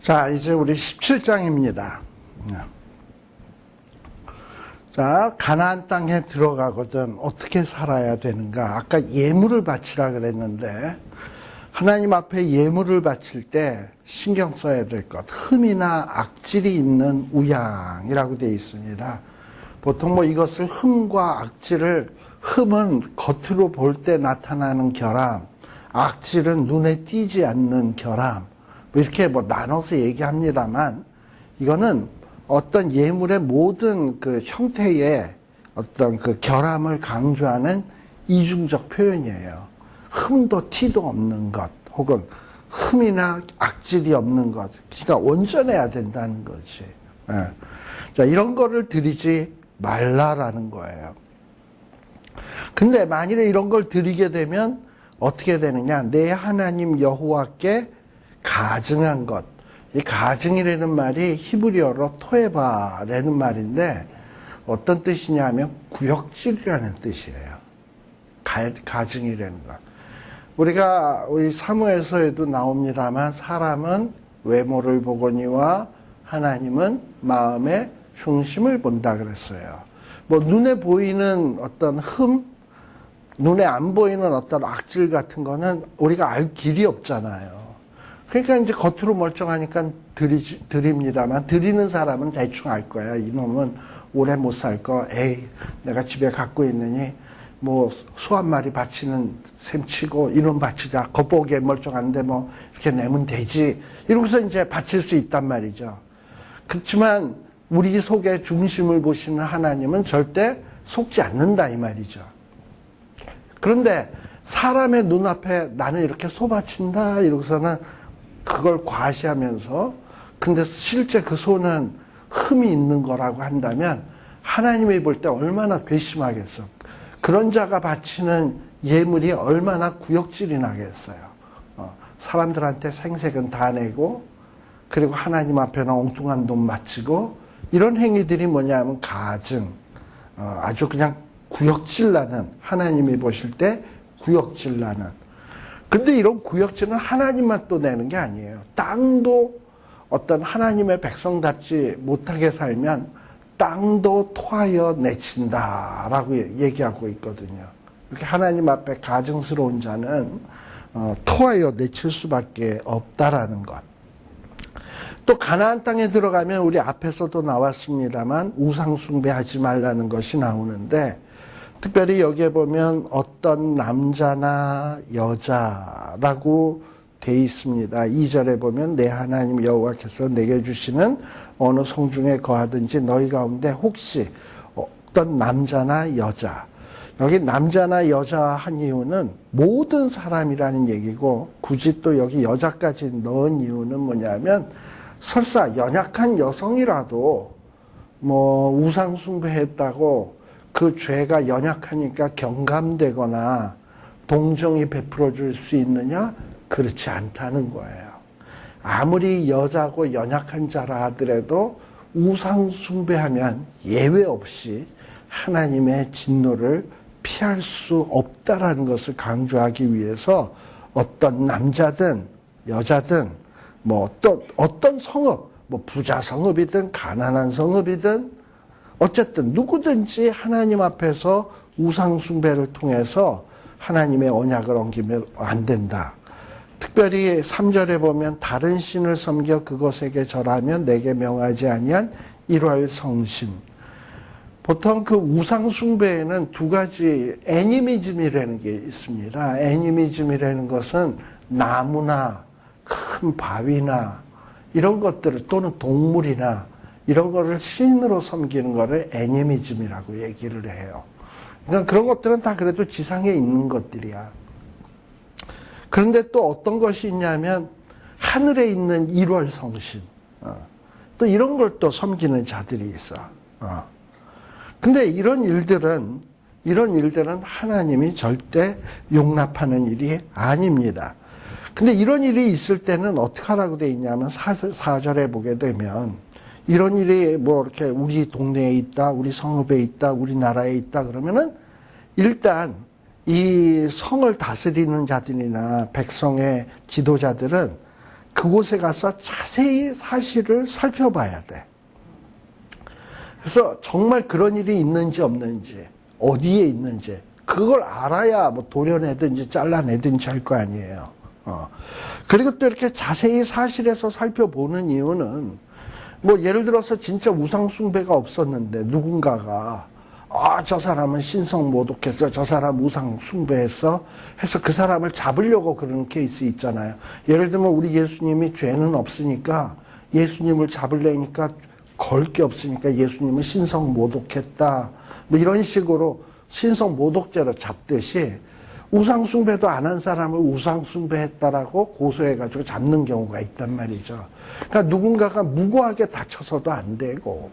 자, 이제 우리 17장입니다. 자, 가나안 땅에 들어가거든 어떻게 살아야 되는가? 아까 예물을 바치라 그랬는데 하나님 앞에 예물을 바칠 때 신경 써야 될 것, 흠이나 악질이 있는 우양이라고 되어 있습니다. 보통 뭐 이것을 흠과 악질을, 흠은 겉으로 볼 때 나타나는 결함, 악질은 눈에 띄지 않는 결함, 뭐 이렇게 뭐 나눠서 얘기합니다만, 이거는 어떤 예물의 모든 그 형태의 어떤 그 결함을 강조하는 이중적 표현이에요. 흠도 티도 없는 것, 혹은 흠이나 악질이 없는 것, 그러니까 온전해야 된다는 거지. 예. 자, 이런 거를 드리지 말라라는 거예요. 근데 만일에 이런 걸 드리게 되면 어떻게 되느냐? 내 하나님 여호와께 가증한 것. 이 가증이라는 말이 히브리어로 토에바라는 말인데 어떤 뜻이냐 하면 구역질이라는 뜻이에요. 가증이라는 것. 우리가 우리 사무엘서에도 나옵니다만 사람은 외모를 보거니와 하나님은 마음의 중심을 본다 그랬어요. 뭐 눈에 보이는 어떤 흠, 눈에 안 보이는 어떤 악질 같은 거는 우리가 알 길이 없잖아요. 그러니까 이제 겉으로 멀쩡하니까 드립니다만 드리는 사람은 대충 알 거야. 이놈은 오래 못 살 거. 에이, 내가 집에 갖고 있느니 뭐 소 한 마리 바치는 셈치고 이놈 바치자. 겉보기에 멀쩡한데 뭐 이렇게 내면 되지. 이러고서 이제 바칠 수 있단 말이죠. 그렇지만 우리 속의 중심을 보시는 하나님은 절대 속지 않는다 이 말이죠. 그런데 사람의 눈앞에 나는 이렇게 소 바친다 이러고서는 그걸 과시하면서 근데 실제 그 소는 흠이 있는 거라고 한다면 하나님이 볼 때 얼마나 괘씸하겠어. 그런 자가 바치는 예물이 얼마나 구역질이 나겠어요. 사람들한테 생색은 다 내고 그리고 하나님 앞에는 엉뚱한 돈 바치고 이런 행위들이 뭐냐면 가증, 아주 그냥 구역질 나는, 하나님이 보실 때 구역질 나는. 근데 이런 구역질은 하나님만 또 내는 게 아니에요. 땅도 어떤 하나님의 백성답지 못하게 살면 땅도 토하여 내친다라고 얘기하고 있거든요. 이렇게 하나님 앞에 가증스러운 자는 토하여 내칠 수밖에 없다라는 것. 또 가나안 땅에 들어가면 우리 앞에서도 나왔습니다만 우상 숭배하지 말라는 것이 나오는데 특별히 여기에 보면 어떤 남자나 여자라고 돼 있습니다. 2절에 보면 내 하나님 여호와께서 내게 주시는 어느 성중에 거하든지 너희 가운데 혹시 어떤 남자나 여자, 여기 남자나 여자 한 이유는 모든 사람이라는 얘기고 굳이 또 여기 여자까지 넣은 이유는 뭐냐면 설사 연약한 여성이라도 뭐 우상 숭배했다고 그 죄가 연약하니까 경감되거나 동정이 베풀어 줄 수 있느냐? 그렇지 않다는 거예요. 아무리 여자고 연약한 자라 하더라도 우상 숭배하면 예외 없이 하나님의 진노를 피할 수 없다라는 것을 강조하기 위해서 어떤 남자든 여자든 뭐 어떤 성읍, 뭐 부자 성읍이든 가난한 성읍이든 어쨌든 누구든지 하나님 앞에서 우상 숭배를 통해서 하나님의 언약을 어기면 안 된다. 특별히 3절에 보면 다른 신을 섬겨 그것에게 절하면 내게 명하지 아니한 일월 성신. 보통 그 우상 숭배에는 두 가지 애니미즘이라는 게 있습니다. 애니미즘이라는 것은 나무나 큰 바위나 이런 것들을 또는 동물이나 이런 거를 신으로 섬기는 거를 애니미즘이라고 얘기를 해요. 그러니까 그런 것들은 다 그래도 지상에 있는 것들이야. 그런데 또 어떤 것이 있냐면 하늘에 있는 일월성신, 또 이런 걸 또 섬기는 자들이 있어. 근데 이런 일들은 하나님이 절대 용납하는 일이 아닙니다. 근데 이런 일이 있을 때는 어떻게 하라고 돼 있냐면 4절에 보게 되면 이런 일이 뭐 이렇게 우리 동네에 있다, 우리 성읍에 있다, 우리나라에 있다 그러면은 일단 이 성을 다스리는 자들이나 백성의 지도자들은 그 그곳에 가서 자세히 사실을 살펴봐야 돼. 그래서 정말 그런 일이 있는지 없는지, 어디에 있는지, 그걸 알아야 뭐 도려내든지 잘라내든지 할 거 아니에요. 그리고 또 이렇게 자세히 사실에서 살펴보는 이유는, 뭐 예를 들어서 진짜 우상숭배가 없었는데 누군가가 저 사람은 신성모독했어, 저 사람 우상숭배했어 해서 그 사람을 잡으려고 그러는 케이스 있잖아요. 예를 들면 우리 예수님이 죄는 없으니까 예수님을 잡으려니까 걸 게 없으니까 예수님은 신성모독했다, 뭐 이런 식으로 신성모독죄로 잡듯이 우상숭배도 안 한 사람을 우상숭배했다라고 고소해가지고 잡는 경우가 있단 말이죠. 그러니까 누군가가 무고하게 다쳐서도 안 되고,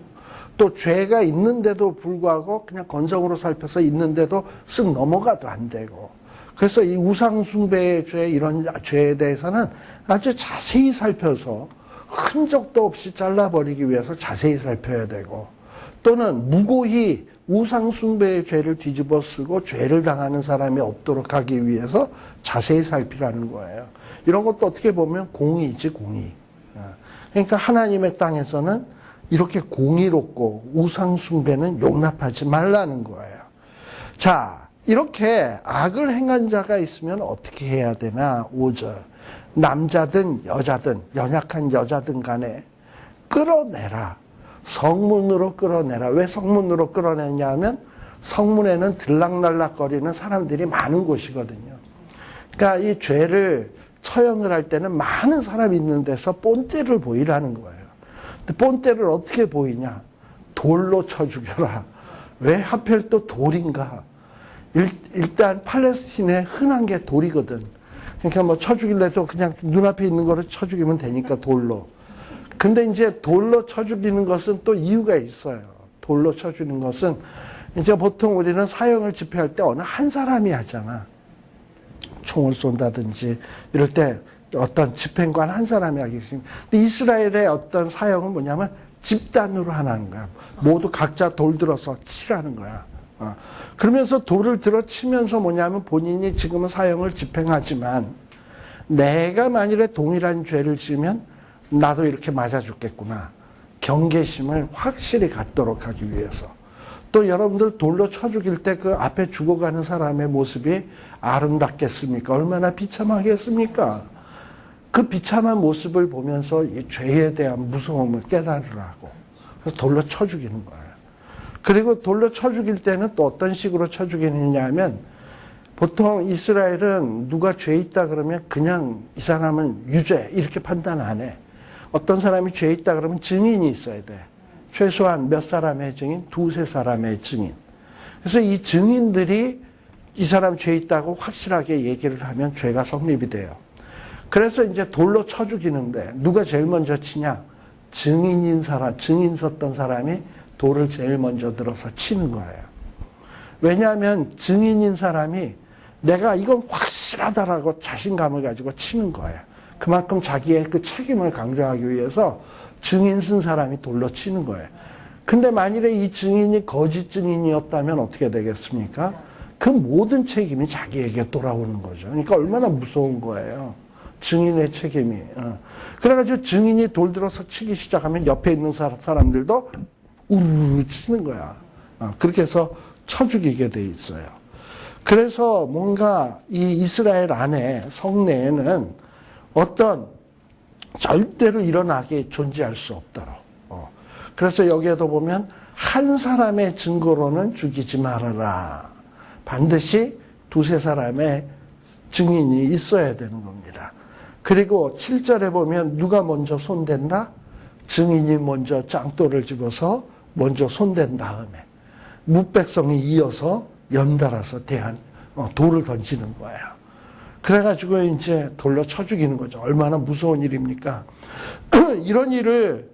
또 죄가 있는데도 불구하고 그냥 건성으로 살펴서 있는데도 쓱 넘어가도 안 되고, 그래서 이 우상숭배의 죄, 이런 죄에 대해서는 아주 자세히 살펴서 흔적도 없이 잘라버리기 위해서 자세히 살펴야 되고, 또는 무고히 우상숭배의 죄를 뒤집어 쓰고 죄를 당하는 사람이 없도록 하기 위해서 자세히 살피라는 거예요. 이런 것도 어떻게 보면 공의지, 공의. 그러니까 하나님의 땅에서는 이렇게 공의롭고 우상숭배는 용납하지 말라는 거예요. 자, 이렇게 악을 행한 자가 있으면 어떻게 해야 되나? 5절. 남자든 여자든 연약한 여자든 간에 끌어내라. 성문으로 끌어내라. 왜 성문으로 끌어내냐 하면 성문에는 들락날락거리는 사람들이 많은 곳이거든요. 그러니까 이 죄를 처형을 할 때는 많은 사람이 있는 데서 본때를 보이라는 거예요. 근데 본때를 어떻게 보이냐? 돌로 쳐 죽여라. 왜 하필 또 돌인가? 일단 팔레스틴에 흔한 게 돌이거든. 그러니까 뭐 쳐 죽일래도 그냥 눈앞에 있는 거를 쳐 죽이면 되니까 돌로. 근데 이제 돌로 쳐 죽이는 것은 또 이유가 있어요. 돌로 쳐 죽이는 것은 이제 보통 우리는 사형을 집행할 때 어느 한 사람이 하잖아. 총을 쏜다든지 이럴 때 어떤 집행관 한 사람이 하겠습니다. 근데 이스라엘의 어떤 사형은 뭐냐면 집단으로 하는 거야. 모두 각자 돌 들어서 치라는 거야. 그러면서 돌을 들어 치면서 뭐냐면 본인이 지금은 사형을 집행하지만 내가 만일에 동일한 죄를 지으면 나도 이렇게 맞아 죽겠구나. 경계심을 확실히 갖도록 하기 위해서. 또 여러분들 돌로 쳐 죽일 때 그 앞에 죽어가는 사람의 모습이 아름답겠습니까? 얼마나 비참하겠습니까? 그 비참한 모습을 보면서 이 죄에 대한 무서움을 깨달으라고. 그래서 돌로 쳐 죽이는 거예요. 그리고 돌로 쳐 죽일 때는 또 어떤 식으로 쳐 죽이느냐 하면 보통 이스라엘은 누가 죄 있다 그러면 그냥 이 사람은 유죄 이렇게 판단 안 해. 어떤 사람이 죄 있다 그러면 증인이 있어야 돼. 최소한 몇 사람의 증인? 두세 사람의 증인. 그래서 이 증인들이 이 사람 죄 있다고 확실하게 얘기를 하면 죄가 성립이 돼요. 그래서 이제 돌로 쳐 죽이는데 누가 제일 먼저 치냐? 증인 섰던 사람이 돌을 제일 먼저 들어서 치는 거예요. 왜냐하면 증인인 사람이 내가 이건 확실하다라고 자신감을 가지고 치는 거예요. 그만큼 자기의 그 책임을 강조하기 위해서 증인 쓴 사람이 돌로 치는 거예요. 근데 만일에 이 증인이 거짓 증인이었다면 어떻게 되겠습니까? 그 모든 책임이 자기에게 돌아오는 거죠. 그러니까 얼마나 무서운 거예요. 증인의 책임이. 그래가지고 증인이 돌 들어서 치기 시작하면 옆에 있는 사람들도 우르르 치는 거야. 그렇게 해서 쳐 죽이게 돼 있어요. 그래서 뭔가 이 이스라엘 안에 성내에는 어떤 절대로 일어나게 존재할 수 없도록. 그래서 여기에도 보면 한 사람의 증거로는 죽이지 말아라. 반드시 두세 사람의 증인이 있어야 되는 겁니다. 그리고 7절에 보면 누가 먼저 손댄다? 증인이 먼저 짱돌을 집어서 먼저 손댄 다음에 뭇백성이 이어서 연달아서 돌을 던지는 거예요. 그래가지고 이제 돌로 쳐 죽이는 거죠. 얼마나 무서운 일입니까? 이런 일을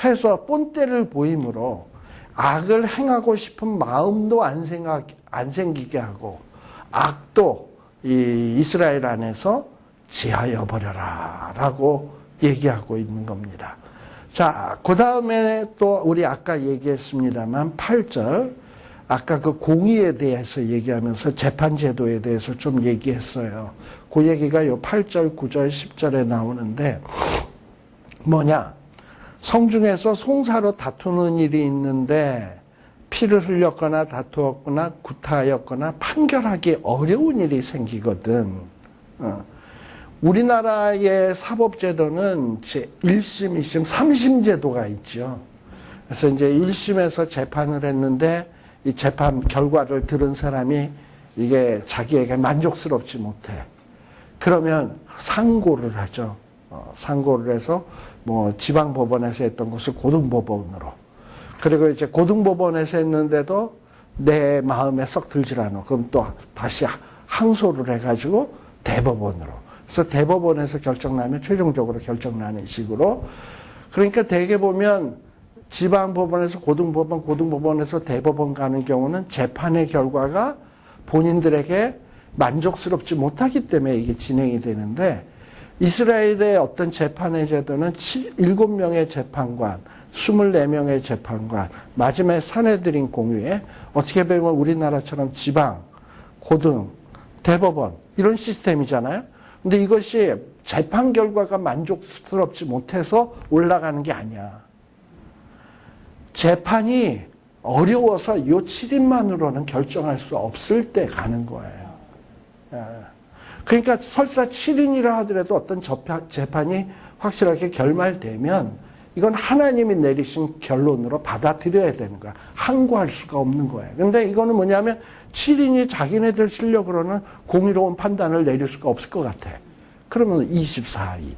해서 본때를 보임으로 악을 행하고 싶은 마음도 안 생기게 하고 악도 이 이스라엘 안에서 제하여 버려라 라고 얘기하고 있는 겁니다. 자, 그 다음에 또 우리 아까 얘기했습니다만 8절 아까 그 공의에 대해서 얘기하면서 재판제도에 대해서 좀 얘기했어요. 그 얘기가 요 8절, 9절, 10절에 나오는데 뭐냐? 성중에서 송사로 다투는 일이 있는데 피를 흘렸거나 다투었거나 구타하였거나 판결하기 어려운 일이 생기거든. 우리나라의 사법제도는 1심, 2심, 3심 제도가 있죠. 그래서 이제 1심에서 재판을 했는데 이 재판 결과를 들은 사람이 이게 자기에게 만족스럽지 못해. 그러면 상고를 하죠. 상고를 해서 뭐 지방법원에서 했던 것을 고등법원으로. 그리고 이제 고등법원에서 했는데도 내 마음에 썩 들질 않아. 그럼 또 다시 항소를 해가지고 대법원으로. 그래서 대법원에서 결정나면 최종적으로 결정나는 식으로. 그러니까 대개 보면 지방법원에서 고등법원, 고등법원에서 대법원 가는 경우는 재판의 결과가 본인들에게 만족스럽지 못하기 때문에 이게 진행이 되는데, 이스라엘의 어떤 재판의 제도는 7명의 재판관, 24명의 재판관, 마지막에 사내들인 공유에 어떻게 보면 우리나라처럼 지방, 고등, 대법원 이런 시스템이잖아요. 근데 이것이 재판 결과가 만족스럽지 못해서 올라가는 게 아니야. 재판이 어려워서 이 7인만으로는 결정할 수 없을 때 가는 거예요. 그러니까 설사 7인이라 하더라도 어떤 재판이 확실하게 결말되면 이건 하나님이 내리신 결론으로 받아들여야 되는 거야. 항고할 수가 없는 거예요. 근데 이거는 뭐냐면 7인이 자기네들 실력으로는 공의로운 판단을 내릴 수가 없을 것 같아. 그러면 24인.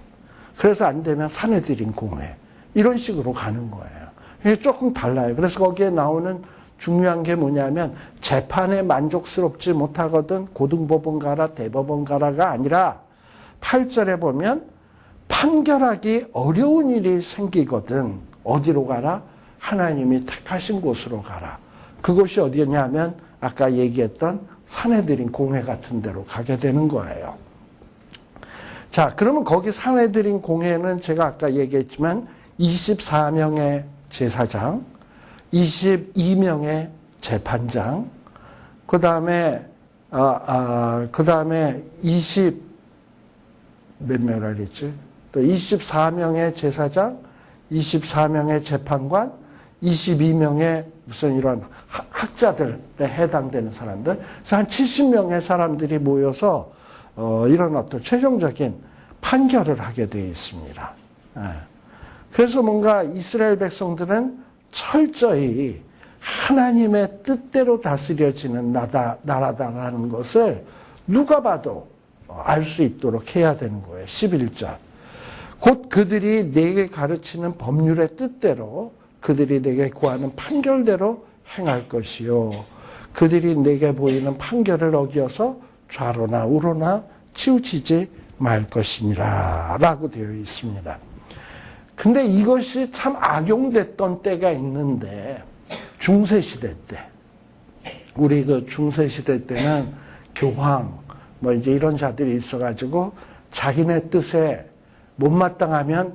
그래서 안 되면 사내들인 공회. 이런 식으로 가는 거예요. 이게 조금 달라요. 그래서 거기에 나오는 중요한 게 뭐냐면 재판에 만족스럽지 못하거든 고등법원 가라 대법원 가라가 아니라 8절에 보면 판결하기 어려운 일이 생기거든 어디로 가라? 하나님이 택하신 곳으로 가라. 그곳이 어디냐면 아까 얘기했던 사내들인 공회 같은 데로 가게 되는 거예요. 자, 그러면 거기 사내들인 공회는 제가 아까 얘기했지만 24명의 제사장, 22명의 재판장, 그 다음에 몇 명이라 그랬지? 또 24명의 제사장, 24명의 재판관, 22명의 무슨 이런 학자들에 해당되는 사람들, 그래서 한 70명의 사람들이 모여서 이런 어떤 최종적인 판결을 하게 되어 있습니다. 그래서 뭔가 이스라엘 백성들은 철저히 하나님의 뜻대로 다스려지는 나라다라는 것을 누가 봐도 알 수 있도록 해야 되는 거예요. 11절. 곧 그들이 내게 가르치는 법률의 뜻대로 그들이 내게 구하는 판결대로 행할 것이요. 그들이 내게 보이는 판결을 어기어서 좌로나 우로나 치우치지 말 것이니라 라고 되어 있습니다. 근데 이것이 참 악용됐던 때가 있는데 중세시대 때 우리 그 중세시대 때는 교황 뭐 이제 이런 자들이 있어가지고 자기네 뜻에 못마땅하면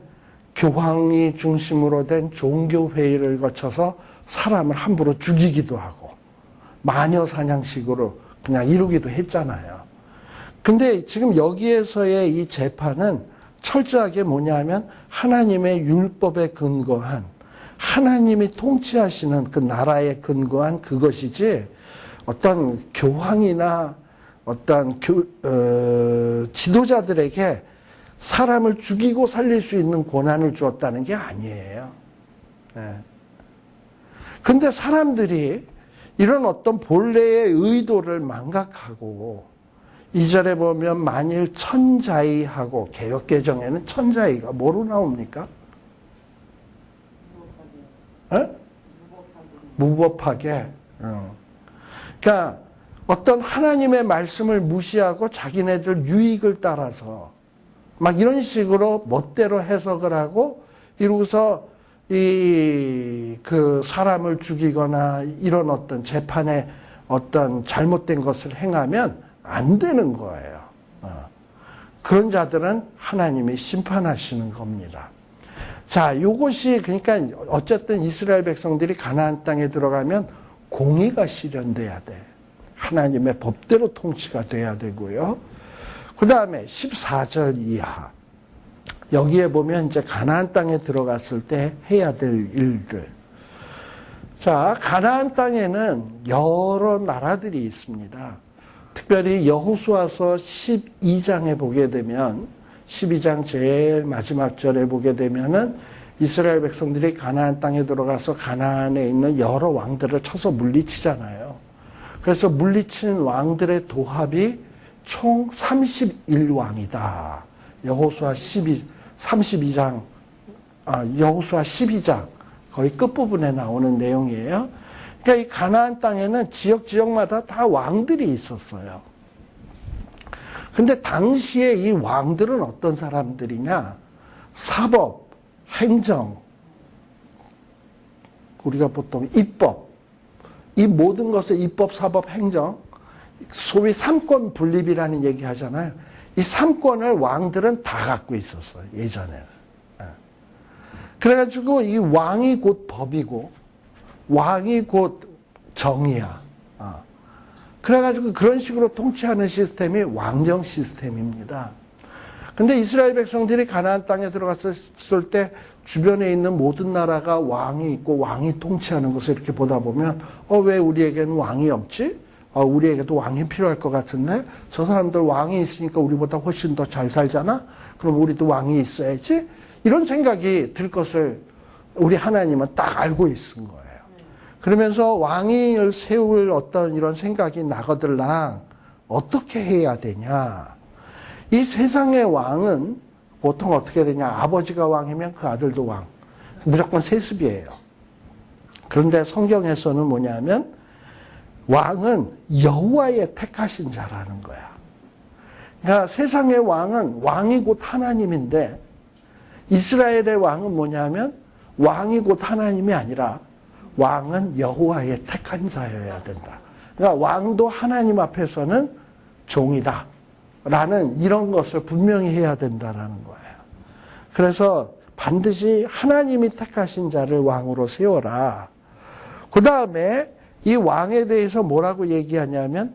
교황이 중심으로 된 종교회의를 거쳐서 사람을 함부로 죽이기도 하고 마녀 사냥식으로 그냥 이루기도 했잖아요. 근데 지금 여기에서의 이 재판은 철저하게 뭐냐면 하나님의 율법에 근거한 하나님이 통치하시는 그 나라에 근거한 그것이지 어떤 교황이나 어떤 지도자들에게 사람을 죽이고 살릴 수 있는 권한을 주었다는 게 아니에요. 근데 사람들이 이런 어떤 본래의 의도를 망각하고 2절에 보면 만일 천자의하고 개역개정에는 천자의가 뭐로 나옵니까? 무법하게. 그러니까 어떤 하나님의 말씀을 무시하고 자기네들 유익을 따라서 막 이런 식으로 멋대로 해석을 하고 이러고서 그 사람을 죽이거나 이런 어떤 재판에 어떤 잘못된 것을 행하면 안 되는 거예요. 그런 자들은 하나님이 심판하시는 겁니다. 자, 요것이 그러니까 어쨌든 이스라엘 백성들이 가나안 땅에 들어가면 공의가 실현돼야 돼. 하나님의 법대로 통치가 돼야 되고요. 그 다음에 14절 이하. 여기에 보면 이제 가나안 땅에 들어갔을 때 해야 될 일들. 자, 가나안 땅에는 여러 나라들이 있습니다. 특별히 여호수아서 12장에 보게 되면 12장 제일 마지막 절에 보게 되면은 이스라엘 백성들이 가나안 땅에 들어가서 가나안에 있는 여러 왕들을 쳐서 물리치잖아요. 그래서 물리친 왕들의 도합이 총 31왕이다. 여호수아 32장, 여호수아 12장 거의 끝부분에 나오는 내용이에요. 그러니까 이 가나안 땅에는 지역마다 다 왕들이 있었어요. 근데 당시에 이 왕들은 어떤 사람들이냐? 사법, 행정, 우리가 보통 입법, 이 모든 것을 입법, 사법, 행정, 소위 삼권 분립이라는 얘기 하잖아요. 이 삼권을 왕들은 다 갖고 있었어요, 예전에는. 그래가지고 이 왕이 곧 법이고, 왕이 곧 정의야. 그래가지고 그런 식으로 통치하는 시스템이 왕정 시스템입니다. 근데 이스라엘 백성들이 가나안 땅에 들어갔을 때 주변에 있는 모든 나라가 왕이 있고 왕이 통치하는 것을 이렇게 보다 보면 왜 우리에게는 왕이 없지? 우리에게도 왕이 필요할 것 같은데 저 사람들 왕이 있으니까 우리보다 훨씬 더 잘 살잖아? 그럼 우리도 왕이 있어야지? 이런 생각이 들 것을 우리 하나님은 딱 알고 있은 거예요. 그러면서 왕을 세울 어떤 이런 생각이 나거들랑 어떻게 해야 되냐? 이 세상의 왕은 보통 어떻게 되냐? 아버지가 왕이면 그 아들도 왕. 무조건 세습이에요. 그런데 성경에서는 뭐냐면 왕은 여호와의 택하신 자라는 거야. 그러니까 세상의 왕은 왕이 곧 하나님인데 이스라엘의 왕은 뭐냐면 왕이 곧 하나님이 아니라 왕은 여호와의 택한 자여야 된다. 그러니까 왕도 하나님 앞에서는 종이다. 라는 이런 것을 분명히 해야 된다라는 거예요. 그래서 반드시 하나님이 택하신 자를 왕으로 세워라. 그 다음에 이 왕에 대해서 뭐라고 얘기하냐면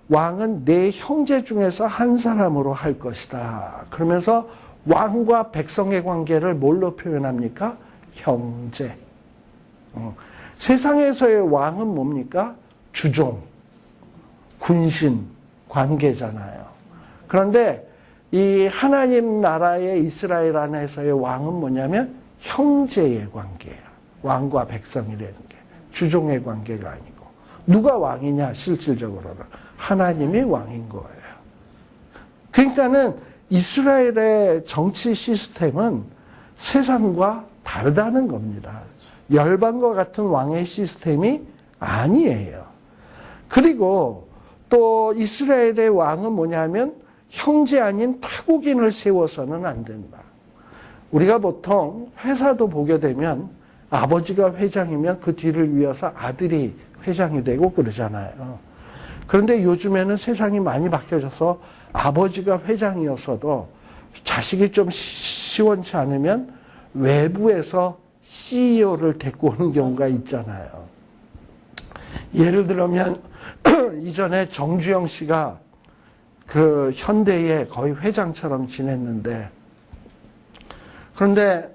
왕은 내 형제 중에서 한 사람으로 할 것이다. 그러면서 왕과 백성의 관계를 뭘로 표현합니까? 형제. 세상에서의 왕은 뭡니까? 주종, 군신, 관계잖아요. 그런데 이 하나님 나라의 이스라엘 안에서의 왕은 뭐냐면 형제의 관계야. 왕과 백성이라는 게. 주종의 관계가 아니고. 누가 왕이냐 실질적으로는. 하나님이 왕인 거예요. 그러니까는 이스라엘의 정치 시스템은 세상과 다르다는 겁니다. 열방과 같은 왕의 시스템이 아니에요. 그리고 또 이스라엘의 왕은 뭐냐면 형제 아닌 타국인을 세워서는 안 된다. 우리가 보통 회사도 보게 되면 아버지가 회장이면 그 뒤를 이어서 아들이 회장이 되고 그러잖아요. 그런데 요즘에는 세상이 많이 바뀌어져서 아버지가 회장이었어도 자식이 좀 시원치 않으면 외부에서 CEO를 데리고 오는 경우가 있잖아요. 예를 들면 이전에 정주영 씨가 그 현대에 거의 회장처럼 지냈는데 그런데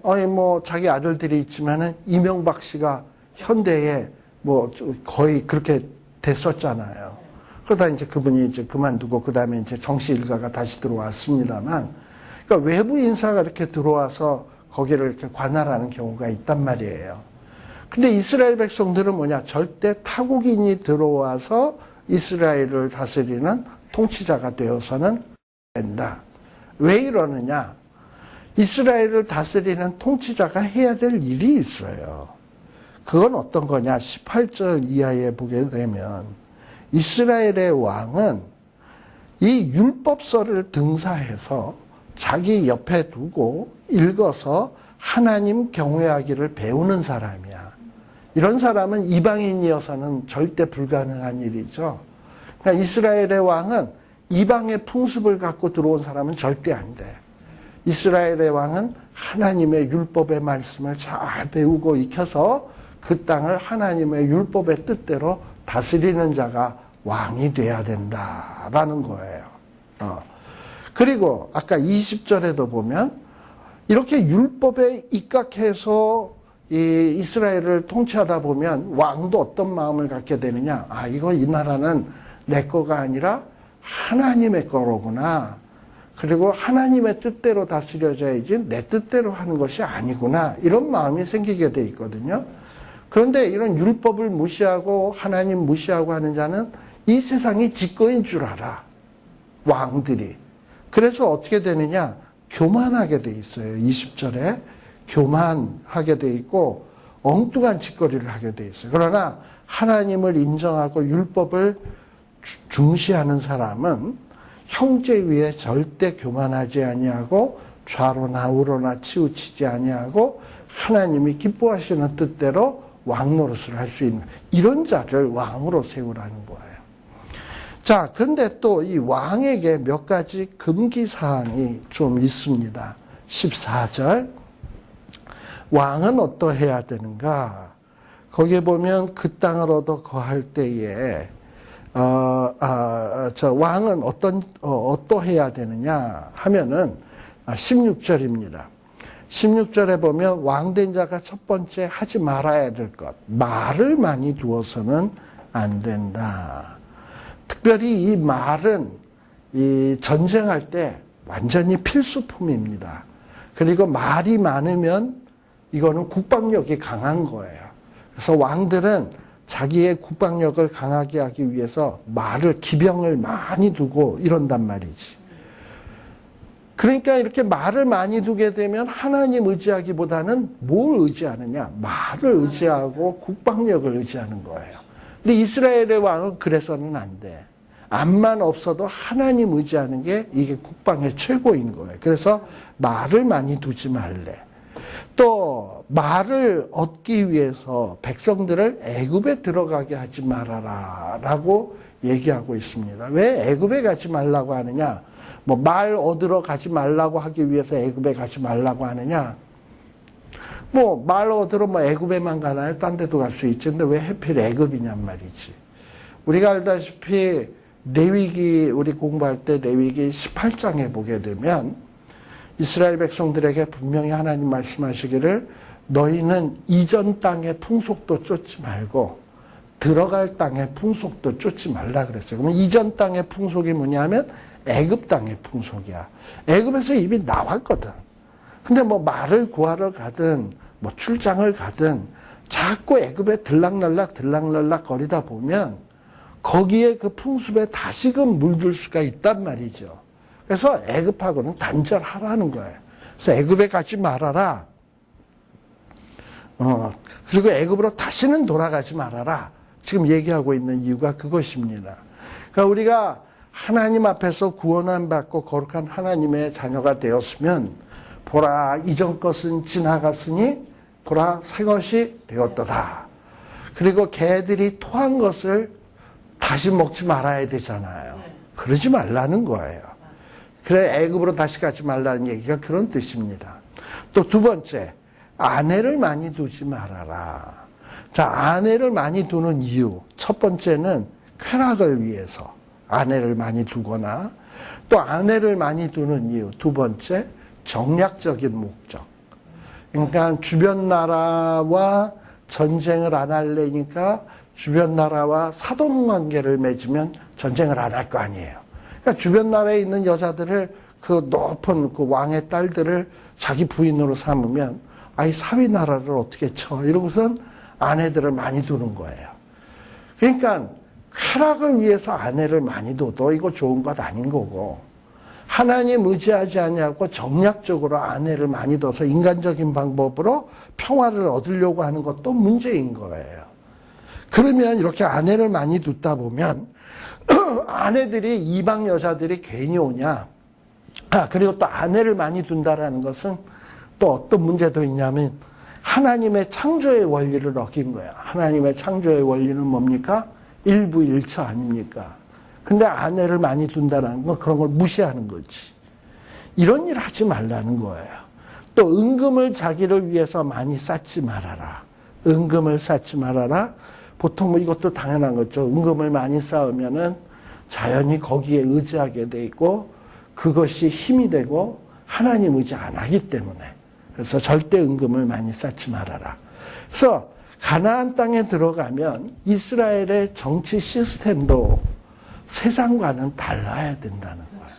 자기 아들들이 있지만은 이명박 씨가 현대에 거의 그렇게 됐었잖아요. 그러다 이제 그분이 이제 그만두고 그다음에 이제 정치 일가가 다시 들어왔습니다만 그러니까 외부 인사가 이렇게 들어와서 거기를 이렇게 관할하는 경우가 있단 말이에요. 근데 이스라엘 백성들은 뭐냐? 절대 타국인이 들어와서 이스라엘을 다스리는 통치자가 되어서는 된다. 왜 이러느냐? 이스라엘을 다스리는 통치자가 해야 될 일이 있어요. 그건 어떤 거냐? 18절 이하에 보게 되면 이스라엘의 왕은 이 율법서를 등사해서 자기 옆에 두고 읽어서 하나님 경외하기를 배우는 사람이야. 이런 사람은 이방인이어서는 절대 불가능한 일이죠. 그러니까 이스라엘의 왕은 이방의 풍습을 갖고 들어온 사람은 절대 안 돼. 이스라엘의 왕은 하나님의 율법의 말씀을 잘 배우고 익혀서 그 땅을 하나님의 율법의 뜻대로 다스리는 자가 왕이 돼야 된다라는 거예요. 그리고 아까 20절에도 보면 이렇게 율법에 입각해서 이 이스라엘을 통치하다 보면 왕도 어떤 마음을 갖게 되느냐. 아, 이 나라는 내 거가 아니라 하나님의 거로구나. 그리고 하나님의 뜻대로 다스려져야지 내 뜻대로 하는 것이 아니구나. 이런 마음이 생기게 돼 있거든요. 그런데 이런 율법을 무시하고 하나님 무시하고 하는 자는 이 세상이 지꺼인 줄 알아. 왕들이. 그래서 어떻게 되느냐. 교만하게 돼 있어요. 20절에. 교만하게 돼 있고 엉뚱한 짓거리를 하게 돼 있어요. 그러나 하나님을 인정하고 율법을 중시하는 사람은 형제 위에 절대 교만하지 아니하고 좌로나 우로나 치우치지 아니하고 하나님이 기뻐하시는 뜻대로 왕 노릇을 할 수 있는 이런 자를 왕으로 세우라는 거예요. 자, 근데 또 이 왕에게 몇 가지 금기사항이 좀 있습니다. 14절. 왕은 어떠해야 되는가? 거기에 보면 그 땅을 얻어 거할 때에 왕은 어떠해야 되느냐 하면은 16절입니다. 16절에 보면 왕된 자가 첫 번째 하지 말아야 될 것. 말을 많이 두어서는 안 된다. 특별히 이 말은 이 전쟁할 때 완전히 필수품입니다. 그리고 말이 많으면 이거는 국방력이 강한 거예요. 그래서 왕들은 자기의 국방력을 강하게 하기 위해서 기병을 많이 두고 이런단 말이지. 그러니까 이렇게 말을 많이 두게 되면 하나님 의지하기보다는 뭘 의지하느냐? 말을 의지하고 국방력을 의지하는 거예요. 근데 이스라엘의 왕은 그래서는 안 돼. 암만 없어도 하나님 의지하는 게 이게 국방의 최고인 거예요. 그래서 말을 많이 두지 말래. 또 말을 얻기 위해서 백성들을 애굽에 들어가게 하지 말아라 라고 얘기하고 있습니다. 왜 애굽에 가지 말라고 하느냐? 말 얻으러 가지 말라고 하기 위해서 애굽에 가지 말라고 하느냐? 말 얻으러 애굽에만 가나요? 딴 데도 갈 수 있지. 근데 왜 하필 애굽이냔 말이지. 우리가 알다시피 우리 공부할 때 레위기 18장에 보게 되면 이스라엘 백성들에게 분명히 하나님 말씀하시기를 너희는 이전 땅의 풍속도 쫓지 말고 들어갈 땅의 풍속도 쫓지 말라 그랬어요. 그러면 이전 땅의 풍속이 뭐냐면 애굽 땅의 풍속이야. 애굽에서 이미 나왔거든. 근데 말을 구하러 가든 출장을 가든 자꾸 애굽에 들락날락 거리다 보면 거기에 그 풍습에 다시금 물들 수가 있단 말이죠. 그래서 애굽하고는 단절하라는 거예요. 그래서 애굽에 가지 말아라. 그리고 애굽으로 다시는 돌아가지 말아라. 지금 얘기하고 있는 이유가 그것입니다. 그러니까 우리가 하나님 앞에서 구원함 받고 거룩한 하나님의 자녀가 되었으면 보라 이전 것은 지나갔으니 보라 새 것이 되었도다. 그리고 개들이 토한 것을 다시 먹지 말아야 되잖아요. 그러지 말라는 거예요. 그래 애굽으로 다시 가지 말라는 얘기가 그런 뜻입니다. 또 두 번째, 아내를 많이 두지 말아라. 자, 아내를 많이 두는 이유. 첫 번째는 쾌락을 위해서 아내를 많이 두거나 또 아내를 많이 두는 이유. 두 번째, 정략적인 목적. 그러니까 주변 나라와 전쟁을 안 하려니까 주변 나라와 사돈관계를 맺으면 전쟁을 안 할 거 아니에요. 그러니까 주변 나라에 있는 여자들을 그 높은 그 왕의 딸들을 자기 부인으로 삼으면 아이 사위 나라를 어떻게 쳐 이러고선 아내들을 많이 두는 거예요. 그러니까 쾌락을 위해서 아내를 많이 둬도 이거 좋은 것 아닌 거고 하나님 의지하지 아니하고 정략적으로 아내를 많이 둬서 인간적인 방법으로 평화를 얻으려고 하는 것도 문제인 거예요. 그러면 이렇게 아내를 많이 두다 보면 아내들이 이방 여자들이 괜히 오냐. 그리고 또 아내를 많이 둔다라는 것은 또 어떤 문제도 있냐면 하나님의 창조의 원리를 어긴 거야. 하나님의 창조의 원리는 뭡니까? 일부일처 아닙니까? 근데 아내를 많이 둔다는 건 그런 걸 무시하는 거지. 이런 일 하지 말라는 거예요. 또 은금을 자기를 위해서 많이 쌓지 말아라. 은금을 쌓지 말아라. 보통 이것도 당연한 거죠. 은금을 많이 쌓으면은 자연히 거기에 의지하게 돼 있고 그것이 힘이 되고 하나님 의지 안 하기 때문에 그래서 절대 은금을 많이 쌓지 말아라. 그래서 가나안 땅에 들어가면 이스라엘의 정치 시스템도 세상과는 달라야 된다는 거예요.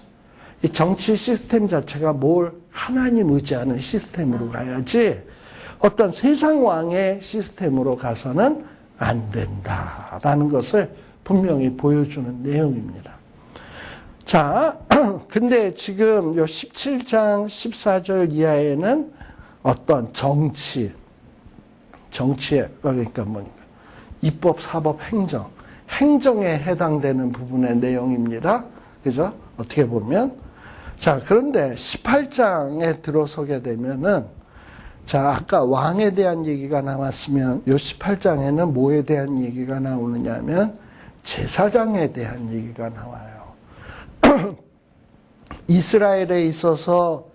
이 정치 시스템 자체가 뭘 하나님 의지하는 시스템으로 가야지 어떤 세상 왕의 시스템으로 가서는 안 된다라는 것을 분명히 보여주는 내용입니다. 자, 근데 지금 요 17장 14절 이하에는 어떤 정치에, 그러니까 뭐, 입법, 사법, 행정에 해당되는 부분의 내용입니다. 그죠? 어떻게 보면. 자, 그런데 18장에 들어서게 되면은, 자, 아까 왕에 대한 얘기가 나왔으면, 요 18장에는 뭐에 대한 얘기가 나오느냐 하면, 제사장에 대한 얘기가 나와요. 이스라엘에 있어서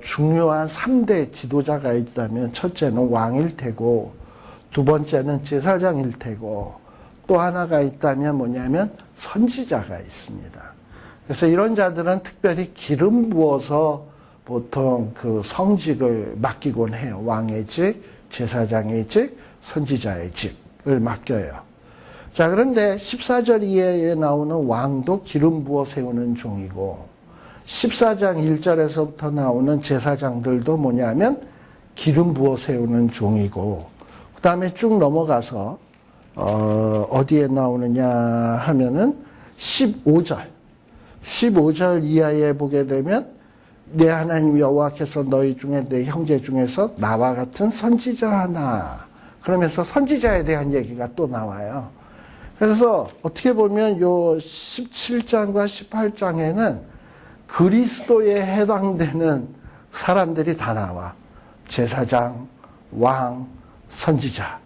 중요한 3대 지도자가 있다면 첫째는 왕일 테고 두 번째는 제사장일 테고 또 하나가 있다면 뭐냐면 선지자가 있습니다. 그래서 이런 자들은 특별히 기름 부어서 보통 그 성직을 맡기곤 해요. 왕의 직, 제사장의 직, 선지자의 직을 맡겨요. 자, 그런데 14절 이하에 나오는 왕도 기름 부어 세우는 종이고 14장 1절에서부터 나오는 제사장들도 뭐냐면 기름 부어 세우는 종이고 그 다음에 쭉 넘어가서 어디에 나오느냐 하면은 15절 이하에 보게 되면 내 하나님 여호와께서 너희 중에 내 형제 중에서 나와 같은 선지자 하나 그러면서 선지자에 대한 얘기가 또 나와요. 그래서 어떻게 보면 요 17장과 18장에는 그리스도에 해당되는 사람들이 다 나와. 제사장, 왕, 선지자.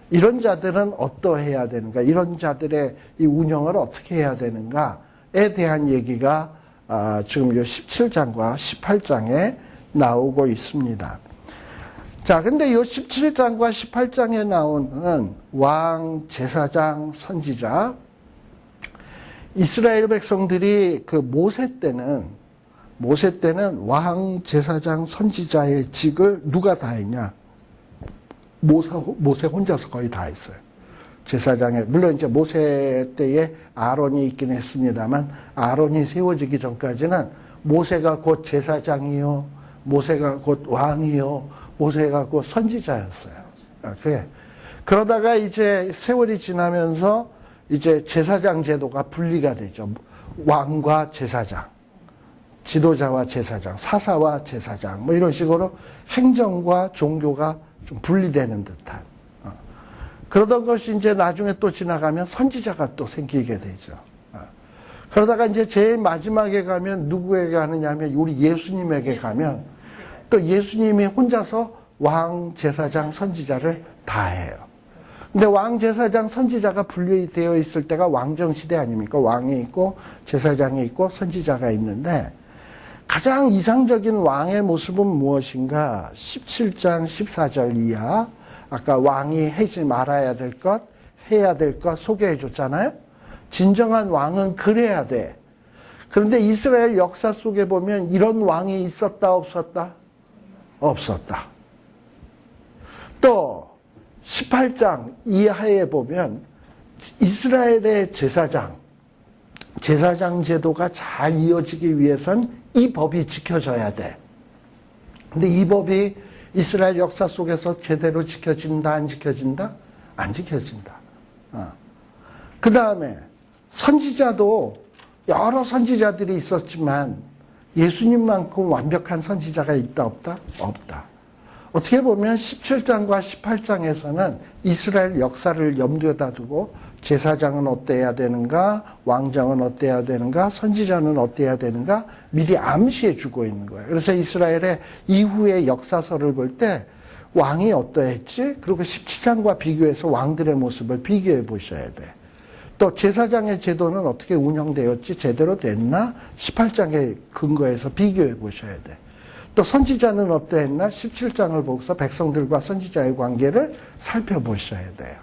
이런 자들은 어떠해야 되는가? 이런 자들의 이 운영을 어떻게 해야 되는가에 대한 얘기가 지금 요 17장과 18장에 나오고 있습니다. 자, 근데 이 17장과 18장에 나오는 왕, 제사장, 선지자, 이스라엘 백성들이 그 모세 때는 왕, 제사장, 선지자의 직을 누가 다 했냐? 모세 혼자서 거의 다 했어요. 제사장에, 물론 이제 모세 때에 아론이 있긴 했습니다만, 아론이 세워지기 전까지는 모세가 곧 제사장이요, 모세가 곧 왕이요, 모세가 곧 선지자였어요. 그래. 그러다가 이제 세월이 지나면서 이제 제사장 제도가 분리가 되죠. 왕과 제사장, 지도자와 제사장, 사사와 제사장, 뭐 이런 식으로 행정과 종교가 좀 분리되는 듯한. 그러던 것이 이제 나중에 또 지나가면 선지자가 또 생기게 되죠. 그러다가 이제 제일 마지막에 가면 누구에게 가느냐 하면 우리 예수님에게 가면 또 예수님이 혼자서 왕, 제사장, 선지자를 다 해요. 근데 왕, 제사장, 선지자가 분리되어 있을 때가 왕정시대 아닙니까? 왕이 있고, 제사장이 있고, 선지자가 있는데, 가장 이상적인 왕의 모습은 무엇인가? 17장 14절 이하, 아까 왕이 하지 말아야 될 것, 해야 될 것 소개해 줬잖아요? 진정한 왕은 그래야 돼. 그런데 이스라엘 역사 속에 보면 이런 왕이 있었다, 없었다? 없었다. 또 18장 이하에 보면 이스라엘의 제사장 제도가 잘 이어지기 위해선 이 법이 지켜져야 돼. 근데 이 법이 이스라엘 역사 속에서 제대로 지켜진다, 안 지켜진다? 안 지켜진다. 그 다음에 선지자도 여러 선지자들이 있었지만 예수님만큼 완벽한 선지자가 있다, 없다? 없다. 어떻게 보면 17장과 18장에서는 이스라엘 역사를 염두에다 두고 제사장은 어때야 되는가, 왕정은 어때야 되는가, 선지자는 어때야 되는가 미리 암시해 주고 있는 거예요. 그래서 이스라엘의 이후의 역사서를 볼 때 왕이 어떠했지? 그리고 17장과 비교해서 왕들의 모습을 비교해 보셔야 돼. 또 제사장의 제도는 어떻게 운영되었지? 제대로 됐나? 18장에 근거해서 비교해 보셔야 돼. 또 선지자는 어떠했나? 17장을 보고서 백성들과 선지자의 관계를 살펴보셔야 돼요.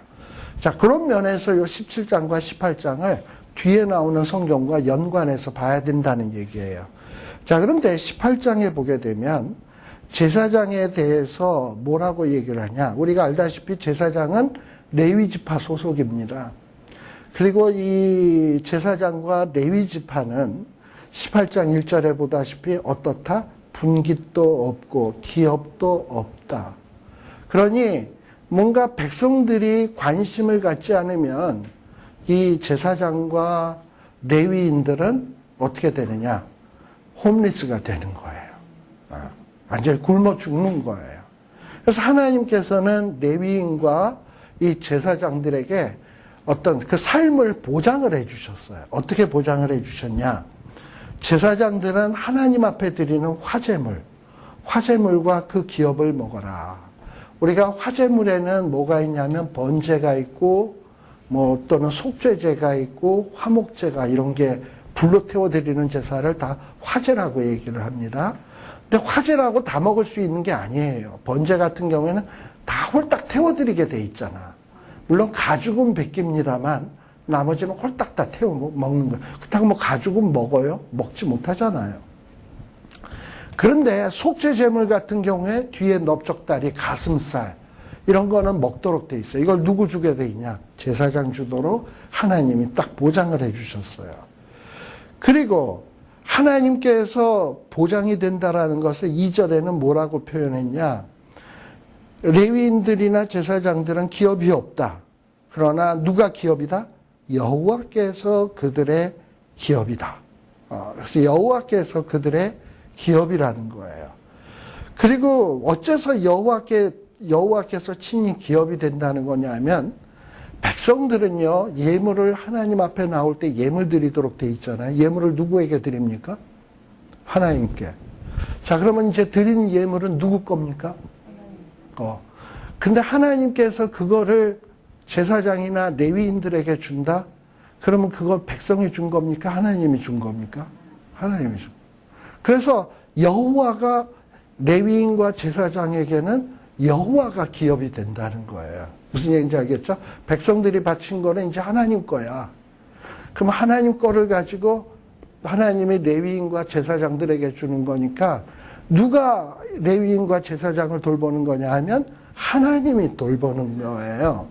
자, 그런 면에서 이 17장과 18장을 뒤에 나오는 성경과 연관해서 봐야 된다는 얘기예요. 자, 그런데 18장에 보게 되면 제사장에 대해서 뭐라고 얘기를 하냐. 우리가 알다시피 제사장은 레위지파 소속입니다. 그리고 이 제사장과 레위지파는 18장 1절에 보다시피 어떻다? 분깃도 없고 기업도 없다. 그러니 뭔가 백성들이 관심을 갖지 않으면 이 제사장과 레위인들은 어떻게 되느냐? 홈리스가 되는 거예요. 완전히 굶어 죽는 거예요. 그래서 하나님께서는 레위인과 이 제사장들에게 어떤 그 삶을 보장을 해 주셨어요. 어떻게 보장을 해 주셨냐? 제사장들은 하나님 앞에 드리는 화제물과 그 기업을 먹어라. 우리가 화제물에는 뭐가 있냐면 번제가 있고 뭐 또는 속죄제가 있고 화목제가 이런 게 불로 태워드리는 제사를 다 화제라고 얘기를 합니다. 근데 화제라고 다 먹을 수 있는 게 아니에요. 번제 같은 경우에는 다 홀딱 태워드리게 돼 있잖아. 물론 가죽은 벗깁니다만 나머지는 홀딱 다 태워 먹는 거예요. 그렇다고 뭐 가죽은 먹어요? 먹지 못하잖아요. 그런데 속죄제물 같은 경우에 뒤에 넓적다리, 가슴살 이런 거는 먹도록 돼 있어요. 이걸 누구 주게 돼 있냐? 제사장 주도록 하나님이 딱 보장을 해 주셨어요. 그리고 하나님께서 보장이 된다라는 것을 2절에는 뭐라고 표현했냐? 레위인들이나 제사장들은 기업이 없다. 그러나 누가 기업이다? 여호와께서 그들의 기업이다. 그래서 여호와께서 그들의 기업이라는 거예요. 그리고 어째서 여호와께서 친히 기업이 된다는 거냐면 백성들은요, 예물을 하나님 앞에 나올 때 예물 드리도록 돼 있잖아요. 예물을 누구에게 드립니까? 하나님께. 자, 그러면 이제 드리는 예물은 누구 겁니까? 근데 하나님께서 그거를 제사장이나 레위인들에게 준다? 그러면 그걸 백성이 준 겁니까? 하나님이 준 겁니까? 하나님이 준. 그래서 여호와가 레위인과 제사장에게는 여호와가 기업이 된다는 거예요. 무슨 얘기인지 알겠죠? 백성들이 바친 거는 이제 하나님 거야. 그럼 하나님 거를 가지고 하나님이 레위인과 제사장들에게 주는 거니까 누가 레위인과 제사장을 돌보는 거냐 하면 하나님이 돌보는 거예요.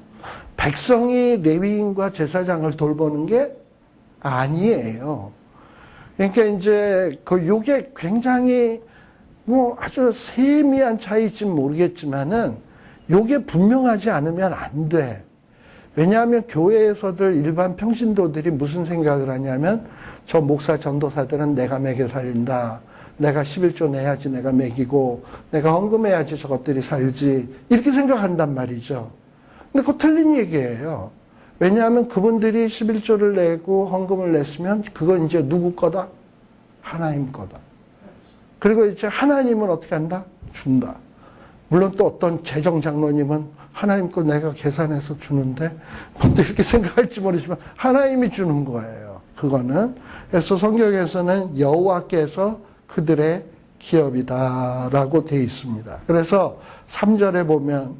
백성이 레위인과 제사장을 돌보는 게 아니에요. 그러니까 이제 요게 굉장히 뭐 아주 세미한 차이일지는 모르겠지만은 요게 분명하지 않으면 안 돼. 왜냐하면 교회에서들 일반 평신도들이 무슨 생각을 하냐면 저 목사 전도사들은 내가 먹여 살린다. 내가 11조 내야지 내가 먹이고 내가 헌금해야지 저것들이 살지. 이렇게 생각한단 말이죠. 근데 그거 틀린 얘기예요. 왜냐하면 그분들이 11조를 내고 헌금을 냈으면 그건 이제 누구 거다? 하나님 거다. 그리고 이제 하나님은 어떻게 한다? 준다. 물론 또 어떤 재정장로님은 하나님 거 내가 계산해서 주는데 뭔데 이렇게 생각할지 모르지만 하나님이 주는 거예요. 그거는. 그래서 성경에서는 여호와께서 그들의 기업이다라고 되어 있습니다. 그래서 3절에 보면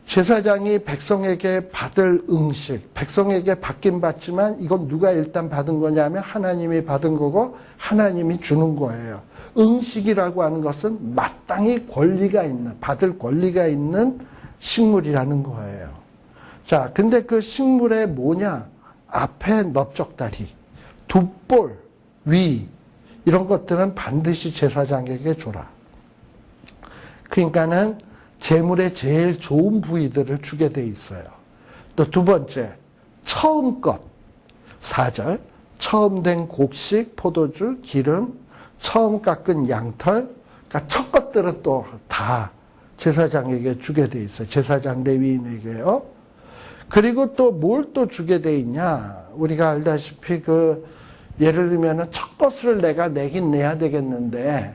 제사장이 백성에게 받을 응식, 백성에게 받긴 받지만 이건 누가 일단 받은 거냐면 하나님이 받은 거고 하나님이 주는 거예요. 응식이라고 하는 것은 마땅히 권리가 있는, 받을 권리가 있는 식물이라는 거예요. 자, 근데 그 식물에 뭐냐? 앞에 넓적다리, 두볼, 위 이런 것들은 반드시 제사장에게 줘라. 그러니까는 제물의 제일 좋은 부위들을 주게 돼 있어요. 또 두 번째, 처음 것. 4절, 처음 된 곡식, 포도주, 기름, 처음 깎은 양털, 그러니까 첫 것들은 또 다 제사장에게 주게 돼 있어요. 제사장 레위인에게요. 그리고 또 뭘 또 주게 돼 있냐? 우리가 알다시피 예를 들면은 첫 것을 내가 내긴 내야 되겠는데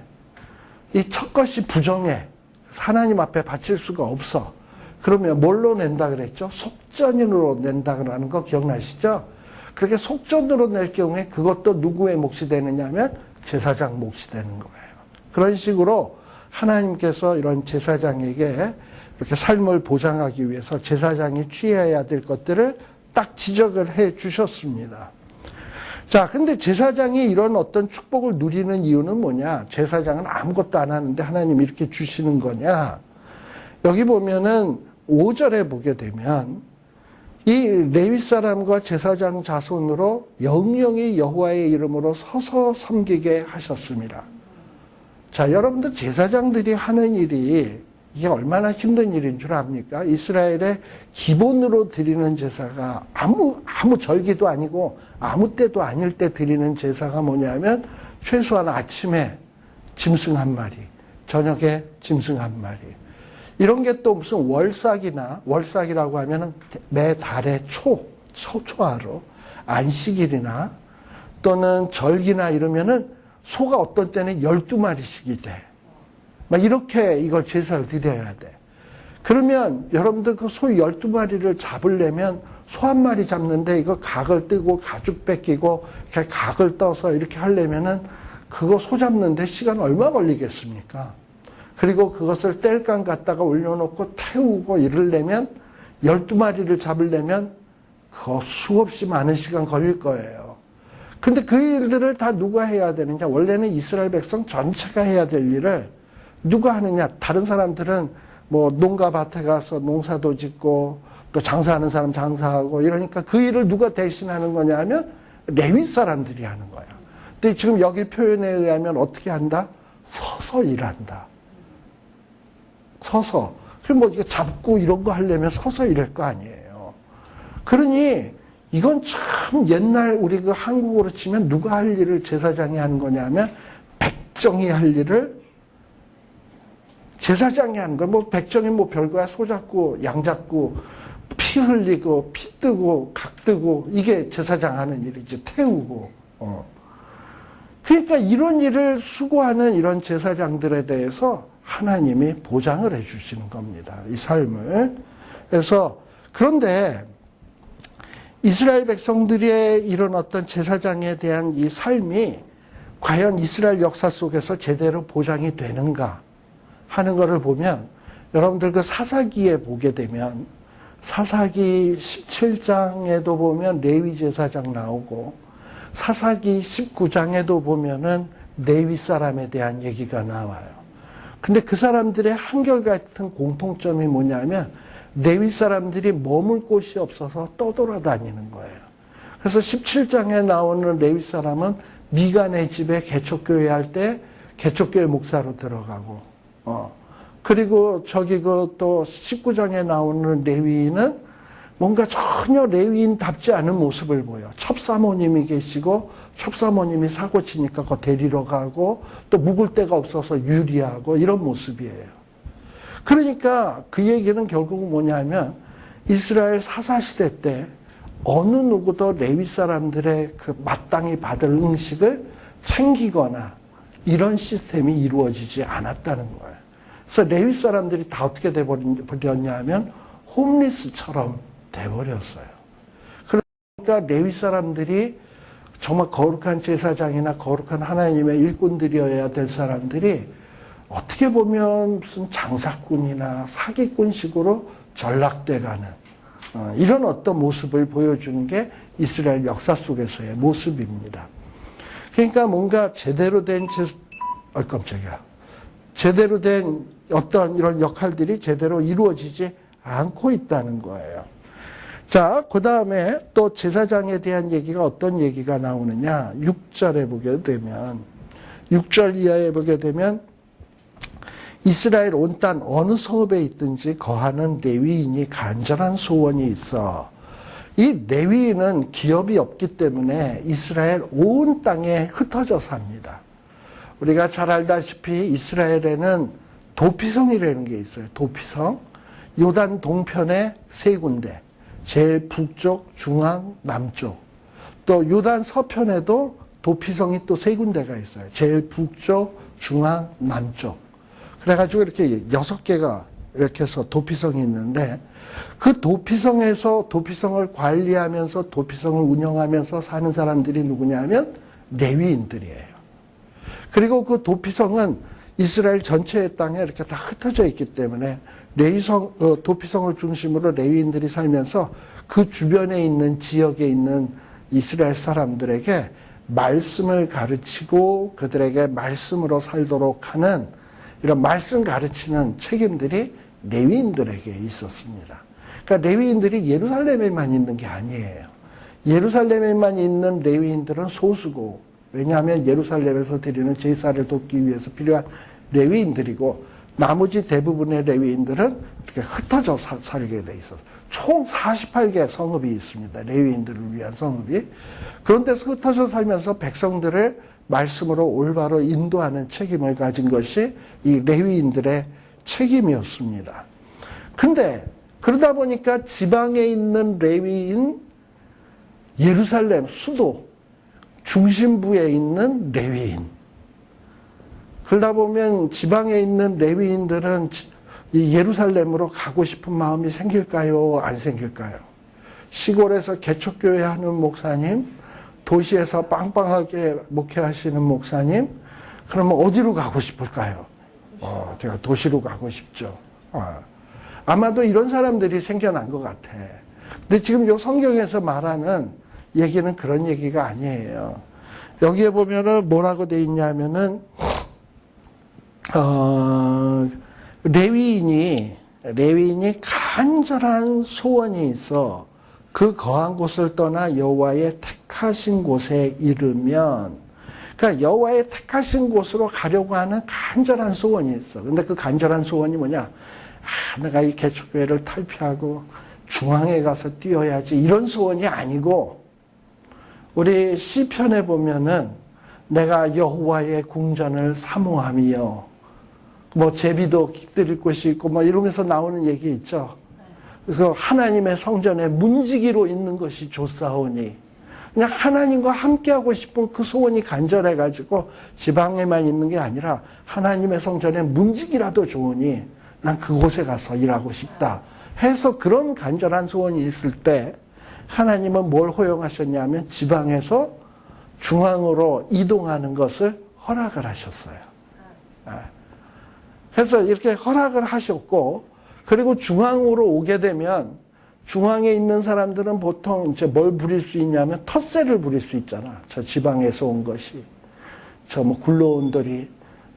이 첫 것이 부정해. 하나님 앞에 바칠 수가 없어. 그러면 뭘로 낸다 그랬죠? 속전으로 낸다는 거 기억나시죠? 그렇게 속전으로 낼 경우에 그것도 누구의 몫이 되느냐면 제사장 몫이 되는 거예요. 그런 식으로 하나님께서 이런 제사장에게 이렇게 삶을 보장하기 위해서 제사장이 취해야 될 것들을 딱 지적을 해 주셨습니다. 자, 근데 제사장이 이런 어떤 축복을 누리는 이유는 뭐냐? 제사장은 아무것도 안 하는데 하나님이 이렇게 주시는 거냐? 여기 보면은 5절에 보게 되면 이 레위 사람과 제사장 자손으로 영영이 여호와의 이름으로 서서 섬기게 하셨습니다. 자, 여러분들 제사장들이 하는 일이 이게 얼마나 힘든 일인 줄 압니까? 이스라엘의 기본으로 드리는 제사가 아무 절기도 아니고 아무 때도 아닐 때 드리는 제사가 뭐냐면 최소한 아침에 짐승 한 마리, 저녁에 짐승 한 마리. 이런 게 또 무슨 월삭이라고 하면은 매 달의 초하루, 안식일이나 또는 절기나 이러면은 소가 어떤 때는 12마리씩이 돼. 막 이렇게 이걸 제사를 드려야 돼. 그러면 여러분들 그 소 12마리를 잡으려면 소 한 마리 잡는데 이거 각을 뜨고 가죽 뺏기고 이렇게 각을 떠서 이렇게 하려면은 그거 소 잡는데 시간 얼마 걸리겠습니까? 그리고 그것을 땔감 갖다가 올려놓고 태우고 이러려면 12마리를 잡으려면 그거 수없이 많은 시간 걸릴 거예요. 근데 그 일들을 다 누가 해야 되느냐? 원래는 이스라엘 백성 전체가 해야 될 일을 누가 하느냐? 다른 사람들은 뭐 농가 밭에 가서 농사도 짓고 또 장사하는 사람 장사하고 이러니까 그 일을 누가 대신하는 거냐 하면 레위 사람들이 하는 거야. 근데 지금 여기 표현에 의하면 어떻게 한다? 서서 일한다. 서서. 그럼 뭐 이게 잡고 이런 거 하려면 서서 일할 거 아니에요. 그러니 이건 참 옛날 우리 그 한국어로 치면 누가 할 일을 제사장이 하는 거냐면 백정이 할 일을 제사장이 하는 거야. 뭐 백정이 뭐 별거야. 소 잡고 양 잡고 피 흘리고 피 뜨고 각 뜨고 이게 제사장 하는 일이지. 태우고. 그러니까 이런 일을 수고하는 이런 제사장들에 대해서 하나님이 보장을 해 주시는 겁니다. 이 삶을. 그래서 그런데 이스라엘 백성들의 이런 어떤 제사장에 대한 이 삶이 과연 이스라엘 역사 속에서 제대로 보장이 되는가 하는 것을 보면 여러분들 그 사사기에 보게 되면 사사기 17장에도 보면 레위 제사장 나오고 사사기 19장에도 보면은 레위 사람에 대한 얘기가 나와요. 근데 그 사람들의 한결같은 공통점이 뭐냐면 레위 사람들이 머물 곳이 없어서 떠돌아다니는 거예요. 그래서 17장에 나오는 레위 사람은 미간의 집에 개척교회 할 때 개척교회 목사로 들어가고, 그리고 저기 그 또 19장에 나오는 레위인은 뭔가 전혀 레위인답지 않은 모습을 보여. 첩사모님이 계시고 첩사모님이 사고 치니까 그거 데리러 가고 또 묵을 데가 없어서 유리하고 이런 모습이에요. 그러니까 그 얘기는 결국은 뭐냐면 이스라엘 사사시대 때 어느 누구도 레위 사람들의 그 마땅히 받을 음식을 챙기거나 이런 시스템이 이루어지지 않았다는 거예요. 그래서 레위 사람들이 다 어떻게 돼버렸냐 하면 홈리스처럼 돼버렸어요. 그러니까 레위 사람들이 정말 거룩한 제사장이나 거룩한 하나님의 일꾼들이어야 될 사람들이 어떻게 보면 무슨 장사꾼이나 사기꾼식으로 전락돼가는 이런 어떤 모습을 보여주는 게 이스라엘 역사 속에서의 모습입니다. 그러니까 뭔가 제대로 된 제대로 된 어떤 이런 역할들이 제대로 이루어지지 않고 있다는 거예요. 자, 그 다음에 또 제사장에 대한 얘기가 어떤 얘기가 나오느냐. 6절에 보게 되면 6절 이하에 보게 되면 이스라엘 온 땅 어느 성읍에 있든지 거하는 레위인이 간절한 소원이 있어. 이 레위인은 기업이 없기 때문에 이스라엘 온 땅에 흩어져 삽니다. 우리가 잘 알다시피 이스라엘에는 도피성이라는 게 있어요. 도피성. 요단 동편에 세 군데. 제일 북쪽, 중앙, 남쪽. 또 요단 서편에도 도피성이 또 세 군데가 있어요. 제일 북쪽, 중앙, 남쪽. 그래가지고 이렇게 6개가 이렇게 해서 도피성이 있는데 그 도피성에서 도피성을 관리하면서 도피성을 운영하면서 사는 사람들이 누구냐 하면 레위인들이에요. 그리고 그 도피성은 이스라엘 전체의 땅에 이렇게 다 흩어져 있기 때문에 도피성을 중심으로 레위인들이 살면서 그 주변에 있는 지역에 있는 이스라엘 사람들에게 말씀을 가르치고 그들에게 말씀으로 살도록 하는 이런 말씀 가르치는 책임들이 레위인들에게 있었습니다. 그러니까 레위인들이 예루살렘에만 있는 게 아니에요. 예루살렘에만 있는 레위인들은 소수고, 왜냐하면 예루살렘에서 드리는 제사를 돕기 위해서 필요한 레위인들이고, 나머지 대부분의 레위인들은 이렇게 흩어져 살게 돼 있어서 총 48개 성읍이 있습니다. 레위인들을 위한 성읍이. 그런 데서 흩어져 살면서 백성들을 말씀으로 올바로 인도하는 책임을 가진 것이 이 레위인들의 책임이었습니다. 근데 그러다 보니까 지방에 있는 레위인, 예루살렘 수도 중심부에 있는 레위인, 그러다 보면 지방에 있는 레위인들은 이 예루살렘으로 가고 싶은 마음이 생길까요? 안 생길까요? 시골에서 개척교회 하는 목사님, 도시에서 빵빵하게 목회하시는 목사님, 그러면 어디로 가고 싶을까요? 제가 도시로 가고 싶죠. 아마도 이런 사람들이 생겨난 것 같아. 근데 지금 이 성경에서 말하는 얘기는 그런 얘기가 아니에요. 여기에 보면은 뭐라고 돼 있냐면은, 레위인이 간절한 소원이 있어 그 거한 곳을 떠나 여호와의 택하신 곳에 이르면, 그러니까 여호와의 택하신 곳으로 가려고 하는 간절한 소원이 있어. 근데 그 간절한 소원이 뭐냐? 내가 이 개척교회를 탈피하고 중앙에 가서 뛰어야지, 이런 소원이 아니고, 우리 시편에 보면은 내가 여호와의 궁전을 사모하며 뭐 제비도 드릴 곳이 있고 뭐 이러면서 나오는 얘기 있죠. 그래서 하나님의 성전에 문지기로 있는 것이 좋사오니, 그냥 하나님과 함께하고 싶은 그 소원이 간절해가지고 지방에만 있는 게 아니라 하나님의 성전에 문지기라도 좋으니 난 그곳에 가서 일하고 싶다 해서 그런 간절한 소원이 있을 때 하나님은 뭘 허용하셨냐면 지방에서 중앙으로 이동하는 것을 허락을 하셨어요. 그래서 이렇게 허락을 하셨고, 그리고 중앙으로 오게 되면 중앙에 있는 사람들은 보통 이제 뭘 부릴 수 있냐면 텃세를 부릴 수 있잖아. 저 지방에서 온 것이. 저 뭐 굴러온 돌이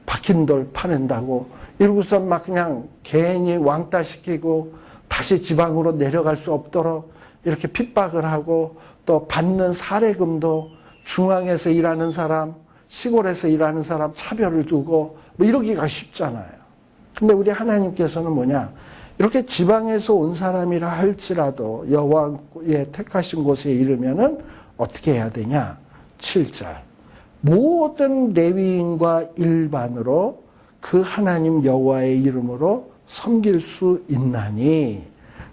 박힌 돌 파낸다고 이러고서 막 그냥 괜히 왕따 시키고 다시 지방으로 내려갈 수 없도록 이렇게 핍박을 하고, 또 받는 사례금도 중앙에서 일하는 사람, 시골에서 일하는 사람 차별을 두고 뭐 이러기가 쉽잖아요. 근데 우리 하나님께서는 뭐냐? 이렇게 지방에서 온 사람이라 할지라도 여호와의 택하신 곳에 이르면은 어떻게 해야 되냐? 7절. 모든 레위인과 일반으로 그 하나님 여호와의 이름으로 섬길 수 있나니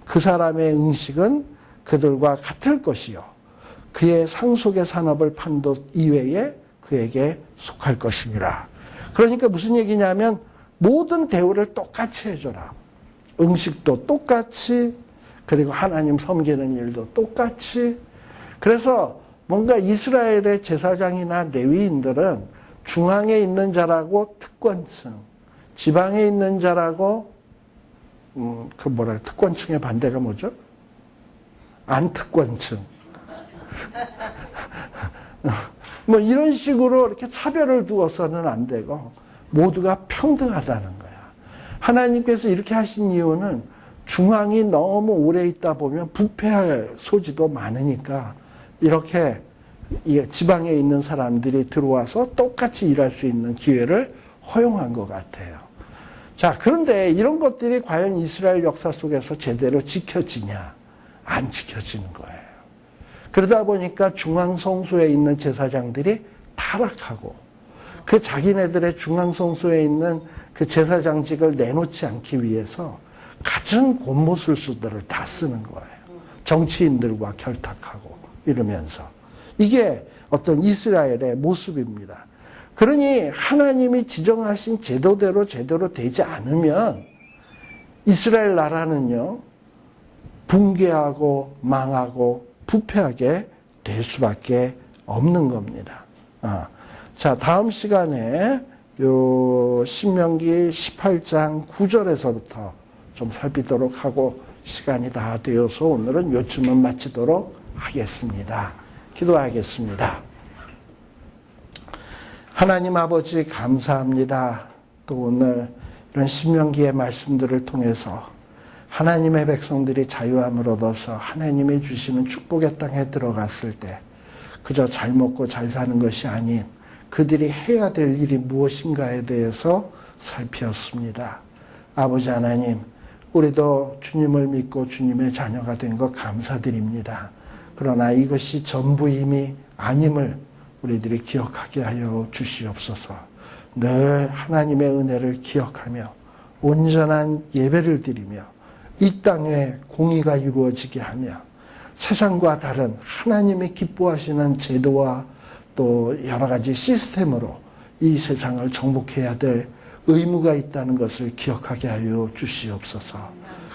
그 사람의 음식은 그들과 같을 것이요 그의 상속의 산업을 판도 이외에 그에게 속할 것이니라. 그러니까 무슨 얘기냐면 모든 대우를 똑같이 해줘라. 음식도 똑같이, 그리고 하나님 섬기는 일도 똑같이. 그래서 뭔가 이스라엘의 제사장이나 레위인들은 중앙에 있는 자라고 특권층, 지방에 있는 자라고 특권층의 반대가 뭐죠? 안특권층. 뭐 이런 식으로 이렇게 차별을 두어서는 안 되고 모두가 평등하다는 거야. 하나님께서 이렇게 하신 이유는 중앙이 너무 오래 있다 보면 부패할 소지도 많으니까 이렇게 지방에 있는 사람들이 들어와서 똑같이 일할 수 있는 기회를 허용한 것 같아요. 자, 그런데 이런 것들이 과연 이스라엘 역사 속에서 제대로 지켜지냐? 안 지켜지는 거예요. 그러다 보니까 중앙성소에 있는 제사장들이 타락하고 그 자기네들의 중앙성소에 있는 그 제사장직을 내놓지 않기 위해서 갖은 곤모술수들을 다 쓰는 거예요. 정치인들과 결탁하고 이러면서. 이게 어떤 이스라엘의 모습입니다. 그러니 하나님이 지정하신 제도대로 제대로 되지 않으면 이스라엘 나라는요, 붕괴하고 망하고 부패하게 될 수밖에 없는 겁니다. 자, 다음 시간에 요 신명기 18장 9절에서부터 좀 살피도록 하고 시간이 다 되어서 오늘은 요쯤은 마치도록 하겠습니다. 기도하겠습니다. 하나님 아버지 감사합니다. 또 오늘 이런 신명기의 말씀들을 통해서 하나님의 백성들이 자유함을 얻어서 하나님이 주시는 축복의 땅에 들어갔을 때 그저 잘 먹고 잘 사는 것이 아닌 그들이 해야 될 일이 무엇인가에 대해서 살피었습니다. 아버지 하나님, 우리도 주님을 믿고 주님의 자녀가 된 것 감사드립니다. 그러나 이것이 전부임이 아님을 우리들이 기억하게 하여 주시옵소서. 늘 하나님의 은혜를 기억하며 온전한 예배를 드리며 이 땅에 공의가 이루어지게 하며 세상과 다른 하나님이 기뻐하시는 제도와 또 여러 가지 시스템으로 이 세상을 정복해야 될 의무가 있다는 것을 기억하게 하여 주시옵소서.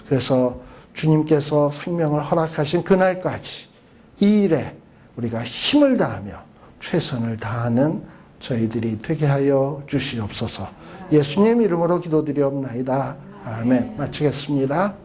그래서 주님께서 생명을 허락하신 그날까지 이 일에 우리가 힘을 다하며 최선을 다하는 저희들이 되게 하여 주시옵소서. 예수님 이름으로 기도드리옵나이다. 아멘. 마치겠습니다.